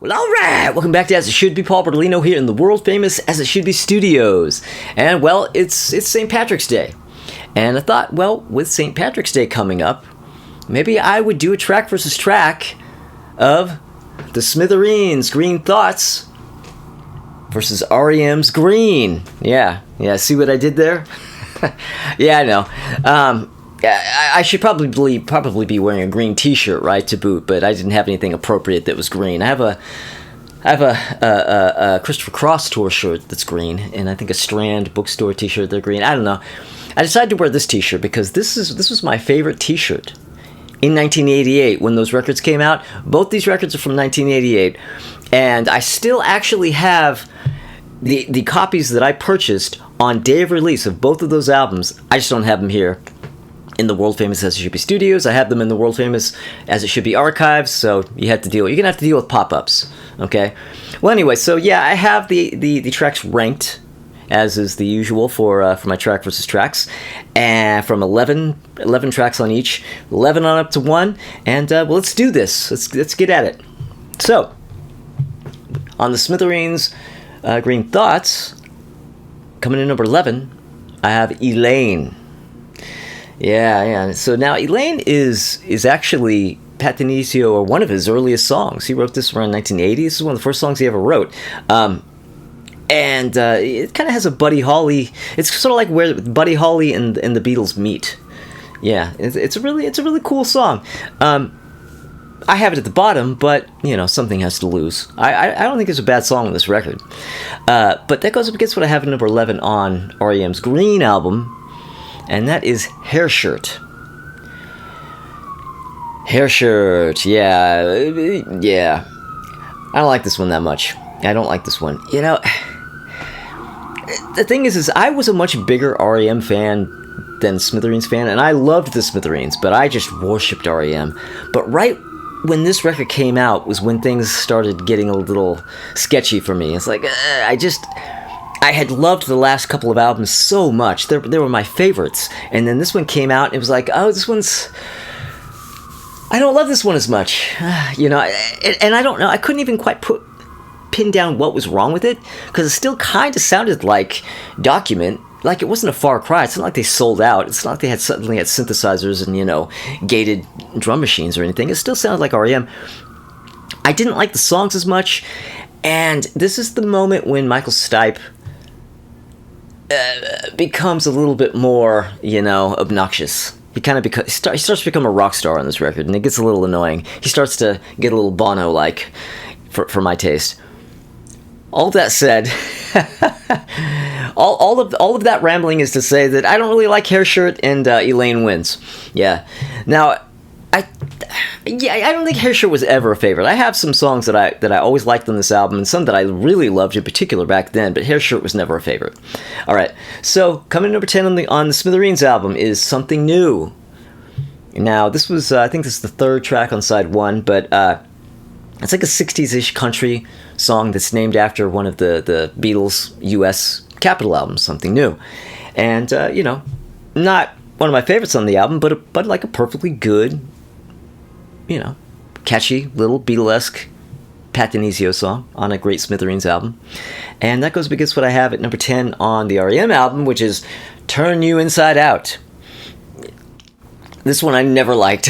Well, alright! Welcome back to As It Should Be. Paul Bertolino here in the world-famous As It Should Be studios. And, well, it's St. Patrick's Day. And I thought, well, with St. Patrick's Day coming up, maybe I would do a track versus track of the Smithereens' Green Thoughts versus R.E.M's Green. Yeah, see what I did there? Yeah, I know. I should probably be wearing a green T-shirt, right, to boot, but I didn't have anything appropriate that was green. I have a Christopher Cross tour shirt that's green, and I think a Strand bookstore T-shirt that's green. I don't know. I decided to wear this T-shirt because this was my favorite T-shirt in 1988 when those records came out. Both these records are from 1988, and I still actually have the copies that I purchased on day of release of both of those albums. I just don't have them here in the world-famous As It Should Be studios. I have them in the world-famous As It Should Be archives, so you're going to have to deal with pop-ups, okay? Well, anyway, so yeah, I have the tracks ranked, as is the usual for my track versus tracks, and from 11 tracks on each, 11 on up to 1, and well, let's do this. Let's get at it. So, on the Smithereens Green Thoughts, coming in number 11, I have Elaine. Yeah. So now Elaine is actually Pat D'Anicio, or one of his earliest songs. He wrote this around 1980. This is one of the first songs he ever wrote. And it kind of has a Buddy Holly. It's sort of like where Buddy Holly and the Beatles meet. Yeah, it's a really cool song. I have it at the bottom, but something has to lose. I don't think it's a bad song on this record. But that goes up against what I have at number 11 on R.E.M's Green album. And that is Hair Shirt. Hair Shirt, yeah. I don't like this one that much. I don't like this one. The thing is I was a much bigger R.E.M. fan than Smithereens fan, and I loved the Smithereens, but I just worshipped R.E.M. But right when this record came out was when things started getting a little sketchy for me. It's like, I had loved the last couple of albums so much. They were my favorites. And then this one came out, and it was like, oh, I don't love this one as much. And I don't know. I couldn't even quite pin down what was wrong with it, because it still kind of sounded like Document. Like, it wasn't a far cry. It's not like they sold out. It's not like they suddenly had synthesizers and, gated drum machines or anything. It still sounded like R.E.M. I didn't like the songs as much. And this is the moment when Michael Stipe becomes a little bit more, obnoxious. He kind of he starts to become a rock star on this record, and it gets a little annoying. He starts to get a little Bono-like, for my taste. All of that said, all of that rambling is to say that I don't really like Hair Shirt, and Elaine wins. Yeah. Now, I don't think Hair Shirt was ever a favorite. I have some songs that I always liked on this album, and some that I really loved in particular back then, but Hair Shirt was never a favorite. All right, so coming in number 10 on the Smithereens album is Something New. Now, this was, I think this is the third track on side 1, but it's like a 60s-ish country song that's named after one of the Beatles' U.S. Capitol albums, Something New. And, not one of my favorites on the album, but like a perfectly good, catchy little Beatlesque Pat D'Anicio song on a great Smithereens album. And that goes up against what I have at number 10 on the R.E.M. album, which is Turn You Inside Out. This one I never liked.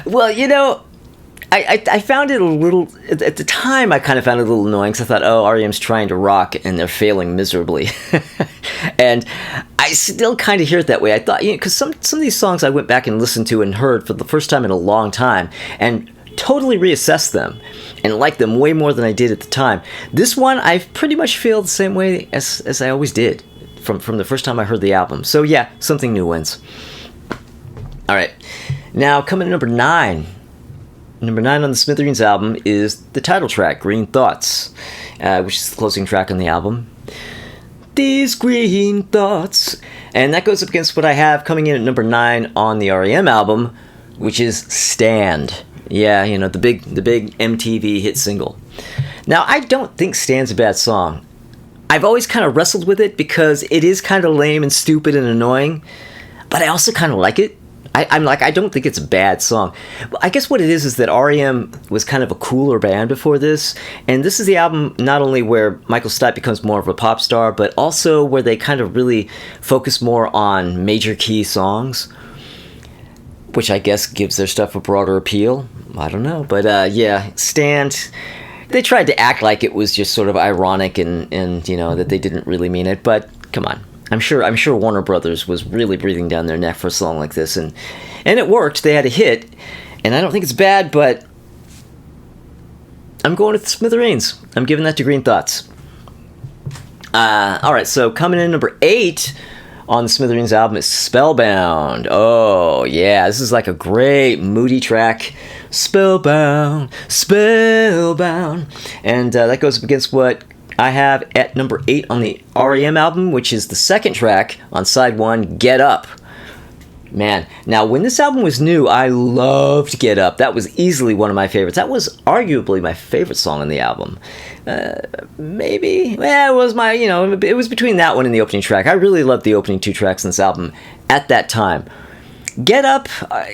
Well, I found it a little, at the time I kind of found it a little annoying, because I thought, oh, R.E.M's trying to rock and they're failing miserably. And I still kind of hear it that way. I thought, because some of these songs I went back and listened to and heard for the first time in a long time, and totally reassessed them, and liked them way more than I did at the time. This one, I pretty much feel the same way as I always did from the first time I heard the album. So yeah, Something New wins. All right, now coming to number 9. Number 9 on the Smithereens album is the title track, Green Thoughts, which is the closing track on the album. These green thoughts. And that goes up against what I have coming in at number 9 on the R.E.M. album, which is Stand. Yeah, the big MTV hit single. Now, I don't think Stand's a bad song. I've always kind of wrestled with it because it is kind of lame and stupid and annoying, but I also kind of like it. I'm like, I don't think it's a bad song. I guess what it is that R.E.M. was kind of a cooler band before this, and this is the album not only where Michael Stipe becomes more of a pop star, but also where they kind of really focus more on major key songs, which I guess gives their stuff a broader appeal. I don't know, but yeah, Stand. They tried to act like it was just sort of ironic and you know that they didn't really mean it, but come on. I'm sure Warner Brothers was really breathing down their neck for a song like this, and it worked. They had a hit, and I don't think it's bad, but I'm going with Smithereens. I'm giving that to Green Thoughts. All right, so coming in number 8 on the Smithereens album is Spellbound. Oh yeah, this is like a great moody track. Spellbound, Spellbound, and that goes up against what I have at number 8 on the R.E.M. album, which is the second track on side 1, Get Up. Man, now when this album was new, I loved Get Up. That was easily one of my favorites. That was arguably my favorite song on the album. Maybe, well, it was my, you know, it was between that one and the opening track. I really loved the opening 2 tracks in this album at that time. Get Up,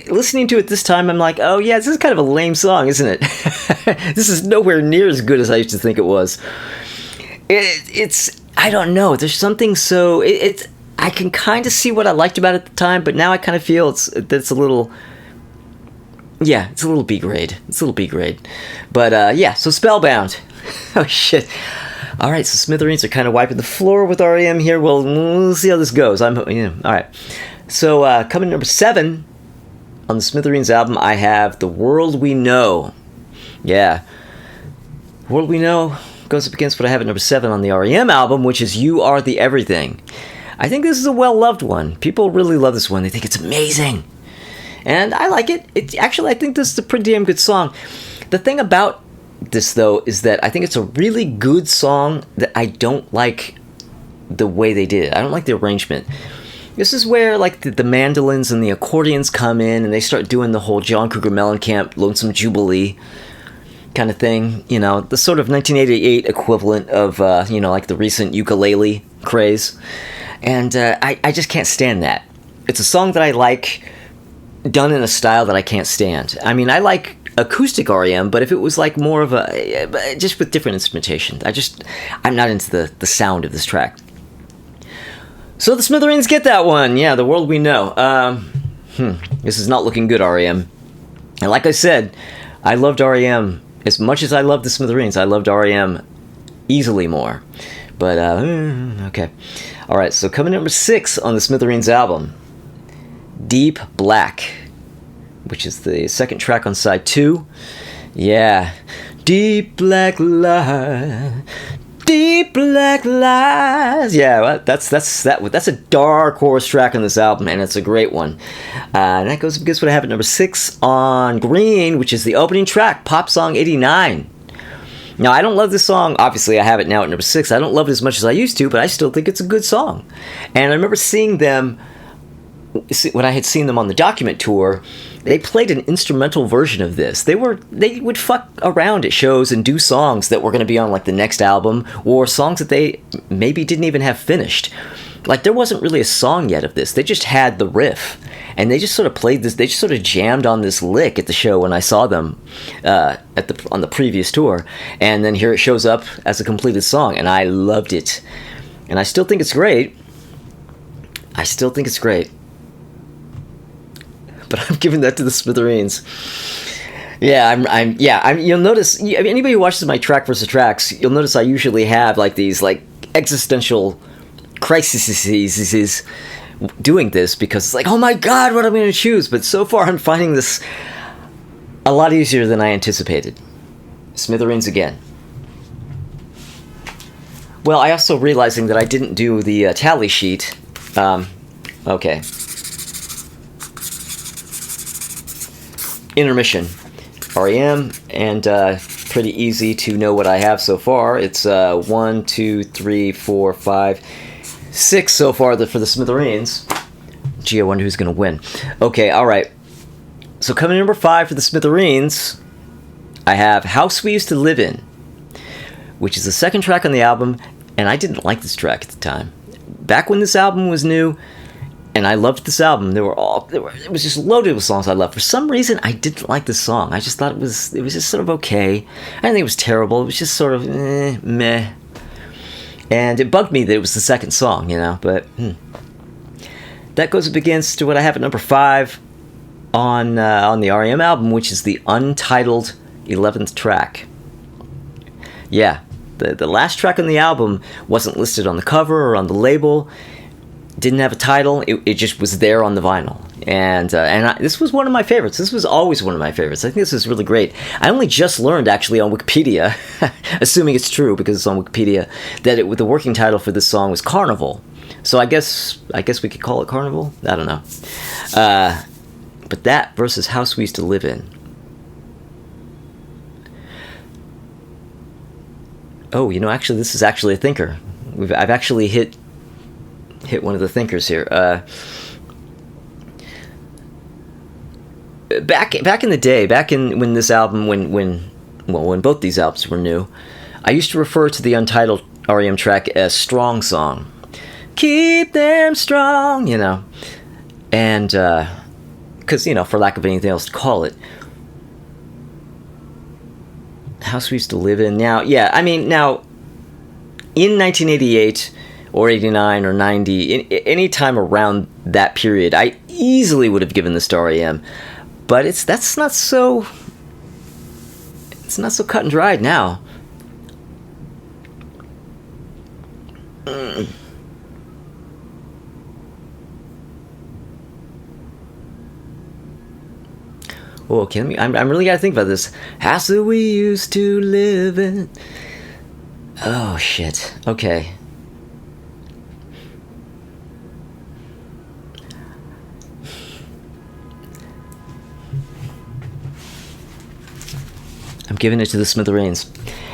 listening to it this time, I'm like, oh yeah, this is kind of a lame song, isn't it? This is nowhere near as good as I used to think it was. It's I don't know. There's something so it's I can kind of see what I liked about it at the time, but now I kind of feel it's a little, yeah, it's a little B grade. It's a little B grade, but yeah. So Spellbound. Oh shit. All right. So Smithereens are kind of wiping the floor with R.E.M. here. Well, we'll see how this goes. All right. So coming number 7 on the Smithereens album, I have The World We Know. Yeah, World We Know goes up against what I have at number 7 on the R.E.M. album, which is You Are the Everything. I think this is a well-loved one. People really love this one. They think it's amazing. And I like it. Actually, I think this is a pretty damn good song. The thing about this, though, is that I think it's a really good song that I don't like the way they did it. I don't like the arrangement. This is where like the mandolins and the accordions come in and they start doing the whole John Cougar Mellencamp Lonesome Jubilee kind of thing, you know, the sort of 1988 equivalent of, you know, like the recent ukulele craze. And I just can't stand that. It's a song that I like done in a style that I can't stand. I mean, I like acoustic R.E.M., but if it was like more of a, just with different instrumentation, I'm not into the sound of this track. So the Smithereens get that one. Yeah, The World We Know. This is not looking good, R.E.M. And like I said, I loved R.E.M. As much as I loved the Smithereens, I loved R.E.M. easily more. But, okay. All right, so coming number 6 on the Smithereens album, Deep Black, which is the second track on side 2. Yeah. Deep black light, deep black lies. Yeah, well, that's a dark horse track on this album, and it's a great one. And that goes against what I have at number 6 on Green, which is the opening track, Pop Song 89. Now, I don't love this song. Obviously, I have it now at number 6. I don't love it as much as I used to, but I still think it's a good song. And I remember seeing them, when I had seen them on the Document tour, they played an instrumental version of this. They would fuck around at shows and do songs that were going to be on like the next album, or songs that they maybe didn't even have finished. Like there wasn't really a song yet of this. They just had the riff, and they just sort of played this. They just sort of jammed on this lick at the show when I saw them on the previous tour, and then here it shows up as a completed song, and I loved it, and I still think it's great. But I'm giving that to the Smithereens. Yeah, you'll notice, anybody who watches my track versus tracks, you'll notice I usually have like these like existential crises doing this, because it's like, oh my god, what am I going to choose? But so far I'm finding this a lot easier than I anticipated. Smithereens again. Well, I also realizing that I didn't do the tally sheet. Okay. Intermission. R.E.M. and pretty easy to know what I have so far. It's 1, 2, 3, 4, 5, 6 so far for the Smithereens. Gee, I wonder who's going to win. Okay, alright. So coming in number 5 for the Smithereens, I have House We Used to Live In, which is the second track on the album, and I didn't like this track at the time. Back when this album was new, and I loved this album, there were all it was just loaded with songs I loved. For some reason, I didn't like this song. I just thought it was just sort of okay. I didn't think it was terrible. It was just sort of meh. And it bugged me that it was the second song, but that goes up against what I have at number 5 on the R.E.M. album, which is the untitled 11th track. Yeah, the last track on the album wasn't listed on the cover or on the label. Didn't have a title. It just was there on the vinyl. And this was one of my favorites. This was always one of my favorites. I think this is really great. I only just learned, actually, on Wikipedia, assuming it's true because it's on Wikipedia, that the working title for this song was Carnival. So I guess we could call it Carnival? I don't know. But that versus House We Used to Live In. Oh, actually, this is actually a thinker. I've actually hit one of the thinkers here. Back in the day, when this album, when both these albums were new, I used to refer to the untitled R.E.M. track as Strong Song. Keep them strong, and because for lack of anything else to call it. House We Used to Live In. Now, yeah, I mean, now in 1988 or 89 or 90, any time around that period, I easily would have given this to R.E.M. But it's not so cut and dried now. Oh, okay, I'm really gotta think about this. House that we used to live in. Oh shit. Okay. I'm giving it to the Smithereens.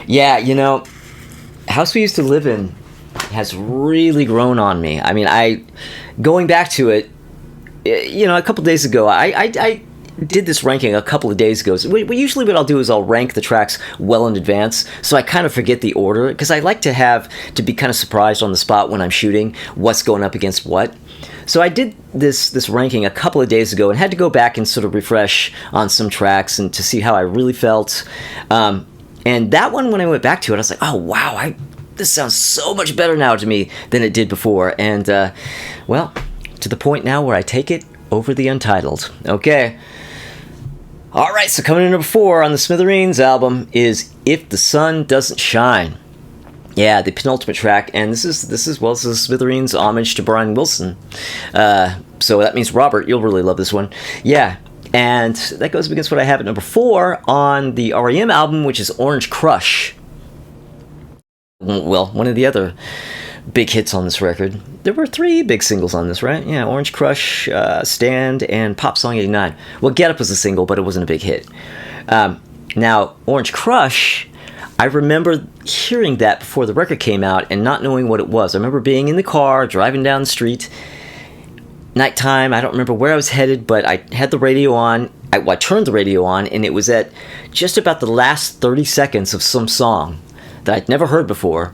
Yeah, House We Used to Live In has really grown on me. I mean, going back to it, a couple days ago, I did this ranking a couple of days ago. So usually what I'll do is I'll rank the tracks well in advance, so I kind of forget the order, because I like to be kind of surprised on the spot when I'm shooting what's going up against what. So I did this ranking a couple of days ago and had to go back and sort of refresh on some tracks and to see how I really felt. And that one, when I went back to it, I was like, oh wow, this sounds so much better now to me than it did before. And well, to the point now where I take it over the untitled. Okay. All right, so coming in number 4 on the Smithereens album is If the Sun Doesn't Shine. Yeah, the penultimate track, and this is Smithereens' homage to Brian Wilson. So that means, Robert, you'll really love this one. Yeah, and that goes against what I have at number 4 on the R.E.M. album, which is Orange Crush. Well, one of the other big hits on this record. There were 3 big singles on this, right? Yeah, Orange Crush, Stand, and Pop Song 89. Well, Get Up was a single, but it wasn't a big hit. Now, Orange Crush, I remember hearing that before the record came out and not knowing what it was. I remember being in the car, driving down the street, nighttime. I don't remember where I was headed, but I had the radio on. I turned the radio on, and it was at just about the last 30 seconds of some song that I'd never heard before.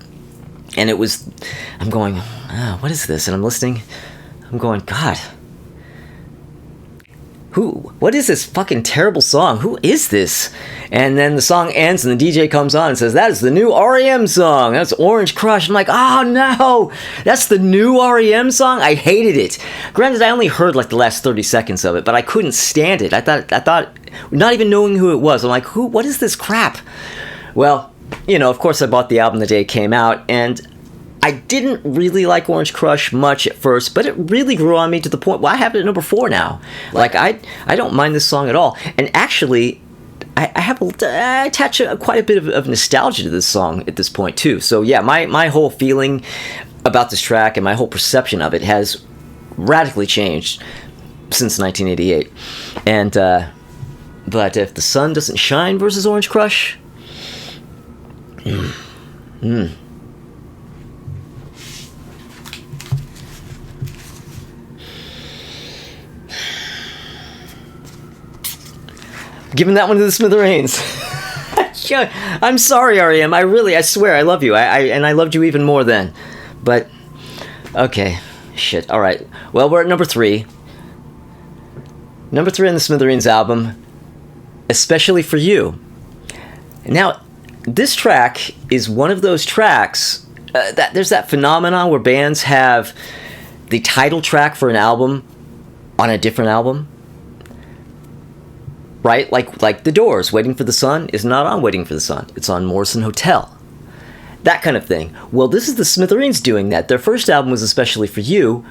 And I'm going, what is this? And I'm listening. I'm going, God, what is this fucking terrible song? Who is this? And then the song ends and the DJ comes on and says, that is the new R.E.M. song. That's Orange Crush. I'm like, oh no, that's the new R.E.M. song? I hated it. Granted, I only heard like the last 30 seconds of it, but I couldn't stand it. I thought, not even knowing who it was, I'm like, what is this crap? Well, of course I bought the album the day it came out, and I didn't really like Orange Crush much at first, but it really grew on me to the point where I have it at number 4 now. Like, I don't mind this song at all. And actually, I attach quite a bit of nostalgia to this song at this point, too. So, yeah, my whole feeling about this track and my whole perception of it has radically changed since 1988. And, but If the Sun Doesn't Shine versus Orange Crush... Giving that one to the Smithereens. I'm sorry, R.E.M. I swear, I love you. And I loved you even more then. But, okay. Shit. All right. Well, we're at number 3. Number 3 on the Smithereens album, Especially for You. Now, this track is one of those tracks that there's that phenomenon where bands have the title track for an album on a different album. Right? Like The Doors, Waiting for the Sun is not on Waiting for the Sun. It's on Morrison Hotel. That kind of thing. Well, this is the Smithereens doing that. Their first album was Especially for You.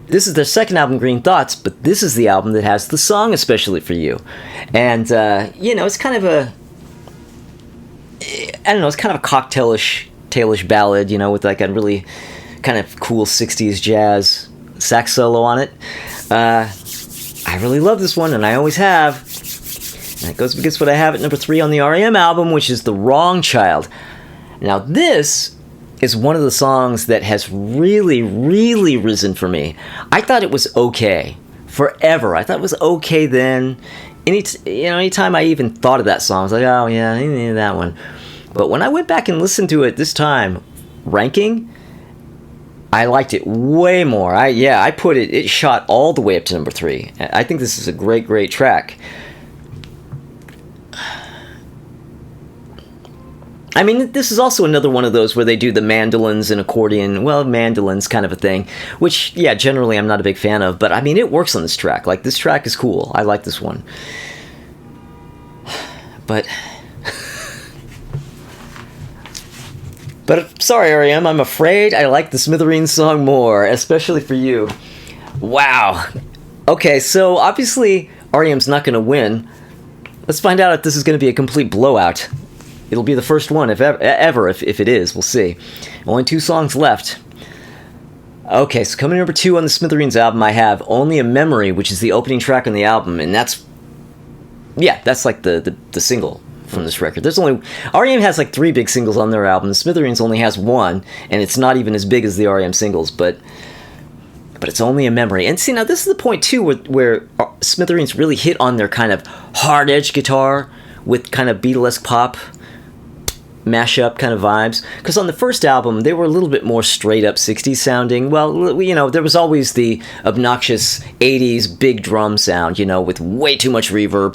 This is their second album, Green Thoughts, but this is the album that has the song Especially for You. And, it's kind of a... I don't know, it's kind of a cocktailish ballad, with like a really kind of cool 60s jazz sax solo on it. I really love this one, and I always have. And that goes against what I have at number 3 on the R.E.M. album, which is The Wrong Child. Now, this is one of the songs that has really, really risen for me. I thought it was okay forever. I thought it was okay then. Anytime I even thought of that song, I was like, oh yeah, I need that one. But when I went back and listened to it this time, ranking, I liked it way more. I put it shot all the way up to number 3. I think this is a great, great track. I mean, this is also another one of those where they do the mandolins and accordion, mandolins kind of a thing, which, yeah, generally I'm not a big fan of, but I mean, it works on this track. Like, this track is cool. I like this one. But sorry, R.E.M., I'm afraid I like the Smithereens song more, Especially for You. Wow. Okay, so obviously R.E.M's not going to win. Let's find out if this is going to be a complete blowout. It'll be the first one, if it is. We'll see. Only 2 songs left. Okay, so coming number 2 on the Smithereens album, I have Only a Memory, which is the opening track on the album, and that's like the single from this record. There's only... R.E.M. has like 3 big singles on their album. The Smithereens only has 1, and it's not even as big as the R.E.M. singles, but it's Only a Memory. And see, now this is the point, too, where Smithereens really hit on their kind of hard-edged guitar with kind of Beatlesque pop mashup kind of vibes, because on the first album they were a little bit more straight up 60s sounding. Well, there was always the obnoxious 80s big drum sound, with way too much reverb.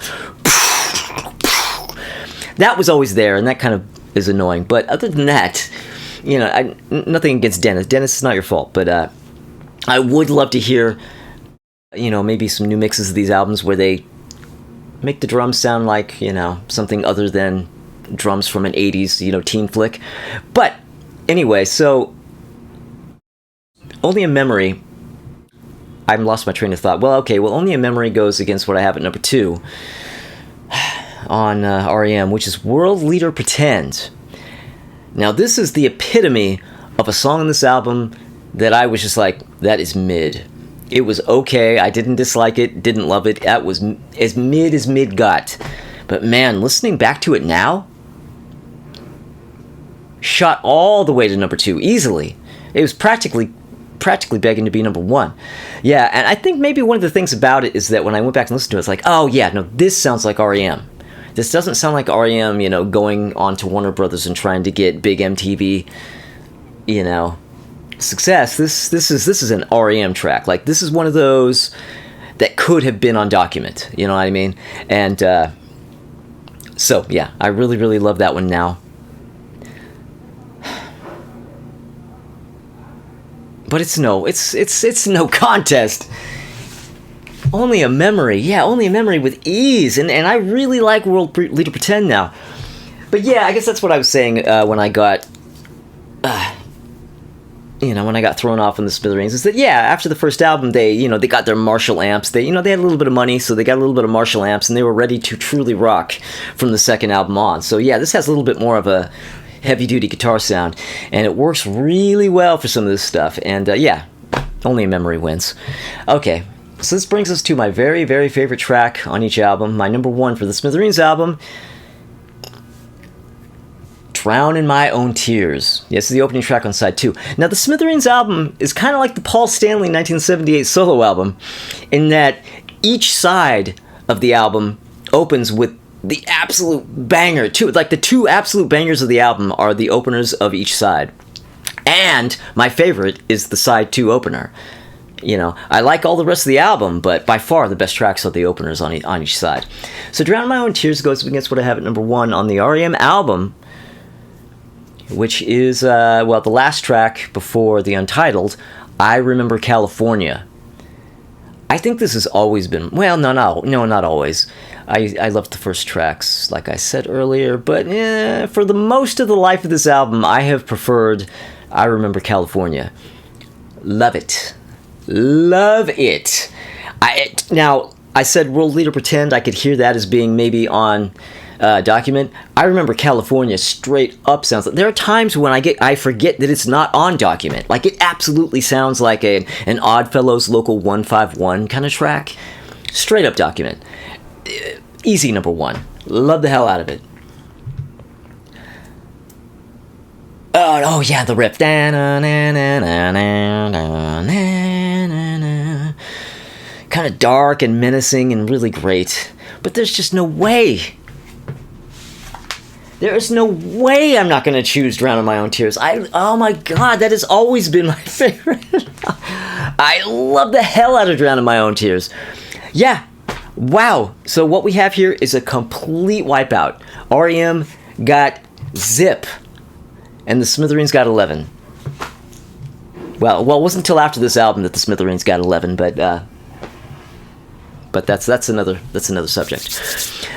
That was always there, and that kind of is annoying. But other than that, nothing against Dennis. Dennis, it's not your fault, but I would love to hear, maybe some new mixes of these albums where they make the drums sound like, something other than drums from an 80s, teen flick. But anyway, so Only a Memory, I lost my train of thought. Only a Memory goes against what I have at number 2 on R.E.M., which is World Leader Pretend. Now, this is the epitome of a song on this album that I was just like, that is mid. It was okay. I didn't dislike it, didn't love it. That was as mid got. But man, listening back to it now, shot all the way to number 2 easily. It was practically begging to be number 1. Yeah, and I think maybe one of the things about it is that when I went back and listened to it, it's like, oh yeah, no, this sounds like R.E.M. This doesn't sound like R.E.M., going on to Warner Brothers and trying to get big MTV, success. This is an R.E.M. track. Like, this is one of those that could have been on Document. You know what I mean? And so yeah, I really, really love that one now. But it's no contest. Only a Memory. Yeah, Only a Memory with ease. And I really like World Leader Pretend now. But yeah, I guess that's what I was saying when I got... when I got thrown off in the Smithereens, is that, yeah, after the first album, they got their Marshall amps. They had a little bit of money, so they got a little bit of Marshall amps, and they were ready to truly rock from the second album on. So yeah, this has a little bit more of a heavy-duty guitar sound, and it works really well for some of this stuff. And yeah, Only a Memory wins. Okay, so this brings us to my very, very favorite track on each album. My number 1 for the Smithereens album, Drown in My Own Tears. Yes, this is the opening track on side 2. Now, the Smithereens album is kind of like the Paul Stanley 1978 solo album, in that each side of the album opens with the absolute banger. The 2 absolute bangers of the album are the openers of each side. And my favorite is the side 2 opener. I like all the rest of the album, but by far the best tracks are the openers on each side. So Drown in My Own Tears goes against what I have at number 1 on the R.E.M. album, which is, the last track before the Untitled, I Remember California. I think this has always been, well, no, not always. I loved the first tracks, like I said earlier, but for the most of the life of this album, I have preferred I Remember California. Love it. Love it. Now, I said World Leader Pretend. I could hear that as being maybe on Document. I Remember California straight up sounds like... There are times when I forget that it's not on Document. Like, it absolutely sounds like an Oddfellows Local 151 kind of track. Straight up Document. Easy number 1. Love the hell out of it. Oh yeah, the riff. Kind of dark and menacing and really great. But there's just no way. There is no way I'm not going to choose Drown in My Own Tears. Oh my god, that has always been my favorite. I love the hell out of Drown in My Own Tears. Yeah. Wow. So what we have here is a complete wipeout. R.E.M. got zip. And the Smithereens got 11. Well, it wasn't until after this album that the Smithereens got 11, but that's another subject.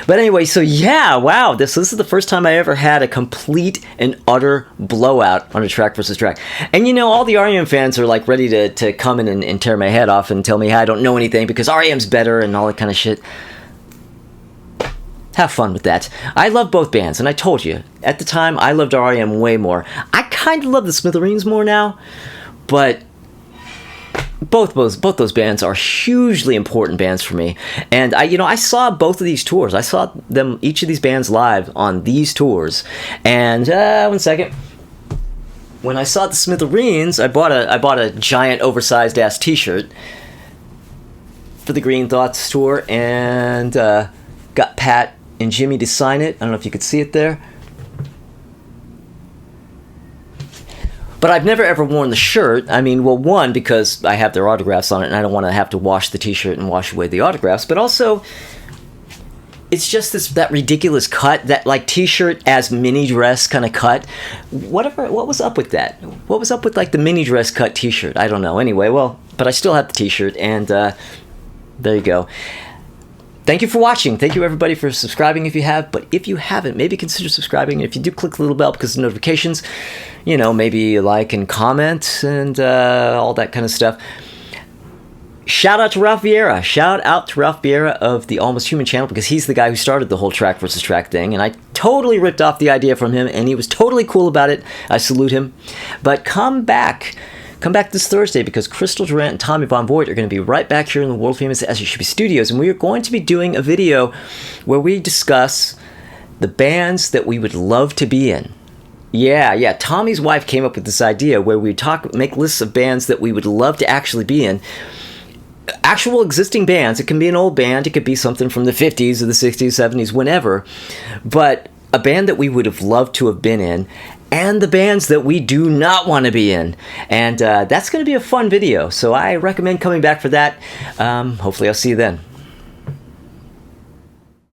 But anyway, so yeah, wow, this is the first time I ever had a complete and utter blowout on a track versus track. And all the R.E.M. fans are like ready to come in and tear my head off and tell me I don't know anything because R.E.M.'s better and all that kind of shit. Have fun with that. I love both bands, and I told you, at the time, I loved R.E.M. way more. I kind of love the Smithereens more now, but both those bands are hugely important bands for me. And I saw both of these tours. I saw each of these bands live on these tours. And one second. When I saw the Smithereens, I bought a giant oversized ass T-shirt for the Green Thoughts tour, and got Pat and Jimmy to sign it. I don't know if you could see it there. But I've never ever worn the shirt. I mean, well, one, because I have their autographs on it and I don't want to have to wash the T-shirt and wash away the autographs, but also it's just that ridiculous cut, that like T-shirt as mini dress kind of cut. What was up with that? What was up with like the mini dress cut T-shirt? I don't know. Anyway, but I still have the T-shirt, and there you go. Thank you for watching. Thank you, everybody, for subscribing if you have. But if you haven't, maybe consider subscribing. If you do, click the little bell because of notifications. Maybe like and comment and all that kind of stuff. Shout out to Ralph Vieira. Shout out to Ralph Vieira of the Almost Human channel, because he's the guy who started the whole track versus track thing. And I totally ripped off the idea from him, and he was totally cool about it. I salute him. But come back this Thursday, because Crystal Durant and Tommy Von Voigt are going to be right back here in the world-famous As You Should Be Studios, and we are going to be doing a video where we discuss the bands that we would love to be in. Yeah, Tommy's wife came up with this idea where we make lists of bands that we would love to actually be in. Actual existing bands. It can be an old band, it could be something from the 50s or the 60s, 70s, whenever, but a band that we would have loved to have been in, and the bands that we do not want to be in. And that's going to be a fun video, so I recommend coming back for that. Hopefully I'll see you then.